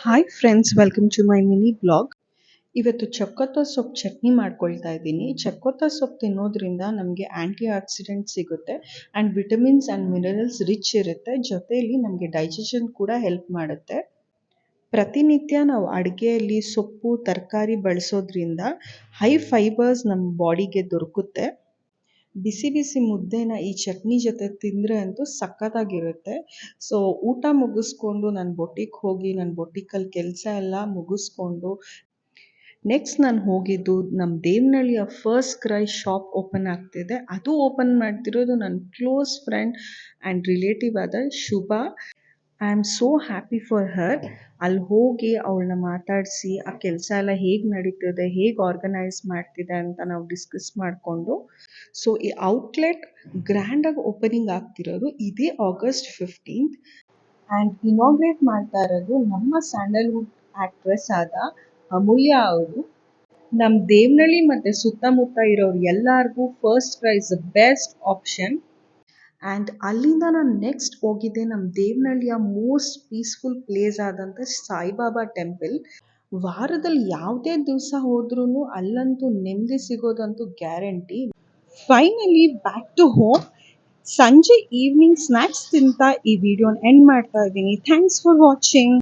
Hi friends, welcome to my mini blog. ಇವತ್ತು ಚಕ್ಕೊತ್ತ ಸೊಪ್ಪು ಚಟ್ನಿ ಮಾಡ್ಕೊಳ್ತಾ ಇದ್ದೀನಿ. ಚಕ್ಕೊತ್ತ ಸೊಪ್ಪು ತಿನ್ನೋದ್ರಿಂದ ನಮಗೆ ಆ್ಯಂಟಿ ಆಕ್ಸಿಡೆಂಟ್ ಸಿಗುತ್ತೆ and vitamins and minerals rich ಇರುತ್ತೆ. ಜೊತೆಯಲ್ಲಿ ನಮಗೆ ಡೈಜೆಷನ್ ಕೂಡ ಹೆಲ್ಪ್ ಮಾಡುತ್ತೆ. ಪ್ರತಿನಿತ್ಯ ನಾವು ಅಡುಗೆಯಲ್ಲಿ ಸೊಪ್ಪು ತರಕಾರಿ ಬಳಸೋದ್ರಿಂದ ಹೈ ಫೈಬರ್ಸ್ ನಮ್ಮ ಬಾಡಿಗೆ ದೊರಕುತ್ತೆ. ಬಿಸಿ ಬಿಸಿ ಮುದ್ದೆನ ಈ ಚಟ್ನಿ ಜೊತೆ ತಿಂದರೆ ಅಂತೂ ಸಖತ್ತಾಗಿರುತ್ತೆ. ಸೊ ಊಟ ಮುಗಿಸ್ಕೊಂಡು ನಾನು ಬೊಟ್ಟಿಗೆ ಹೋಗಿ ನನ್ನ ಬೊಟ್ಟಿಕಲ್ಲಿ ಕೆಲಸ ಎಲ್ಲ ಮುಗಿಸ್ಕೊಂಡು ನೆಕ್ಸ್ಟ್ ನಾನು ಹೋಗಿದ್ದು ನಮ್ಮ ದೇವನಹಳ್ಳಿಯ ಫಸ್ಟ್ ಕ್ರೈ ಶಾಪ್ ಓಪನ್ ಆಗ್ತಿದೆ. ಅದು ಓಪನ್ ಮಾಡ್ತಿರೋದು ನನ್ನ ಕ್ಲೋಸ್ ಫ್ರೆಂಡ್ ಆ್ಯಂಡ್ ರಿಲೇಟಿವ್ ಆದ Shubha. I am so happy for her. ಅಲ್ಲಿ ಹೋಗಿ ಅವಳನ್ನ ಮಾತಾಡಿಸಿ ಆ ಕೆಲಸ ಎಲ್ಲ ಹೇಗೆ ನಡೀತಿದೆ, ಹೇಗೆ ಆರ್ಗನೈಸ್ ಮಾಡ್ತಿದೆ ಅಂತ ನಾವು ಡಿಸ್ಕಸ್ ಮಾಡಿಕೊಂಡು, ಸೊ ಈ ಔಟ್ಲೆಟ್ ಗ್ರ್ಯಾಂಡಾಗಿ ಓಪನಿಂಗ್ ಆಗ್ತಿರೋದು ಇದೇ August 15th ಆ್ಯಂಡ್ ಇನಾಗ್ರೇಟ್ ಮಾಡ್ತಾ ಇರೋದು ನಮ್ಮ ಸ್ಯಾಂಡಲ್ವುಡ್ ಆ್ಯಕ್ಟ್ರೆಸ್ ಆದ ಅಮೂಲ್ಯ ಅವರು. ನಮ್ಮ ದೇವನಹಳ್ಳಿ ಮತ್ತು ಸುತ್ತಮುತ್ತ ಇರೋರು ಎಲ್ಲರಿಗೂ first prize best option. And ಅಲ್ಲಿಂದ ನಾನು ನೆಕ್ಸ್ಟ್ ಹೋಗಿದ್ದೆ ನಮ್ಮ ದೇವನಹಳ್ಳಿಯ ಮೋಸ್ಟ್ ಪೀಸ್ಫುಲ್ ಪ್ಲೇಸ್ ಆದಂಥ ಸಾಯಿಬಾಬಾ ಟೆಂಪಲ್. ವಾರದಲ್ಲಿ ಯಾವುದೇ ದಿವಸ ಹೋದ್ರೂ ಅಲ್ಲಂತೂ ನೆಮ್ಮದಿ ಸಿಗೋದಂತೂ guarantee. Finally back to home. ಸಂಜೆ ಈವ್ನಿಂಗ್ ಸ್ನ್ಯಾಕ್ಸ್ ತಿಂತ ಈ ವಿಡಿಯೋನ ಎಂಡ್ ಮಾಡ್ತಾ ಇದ್ದೀನಿ. Thanks for watching.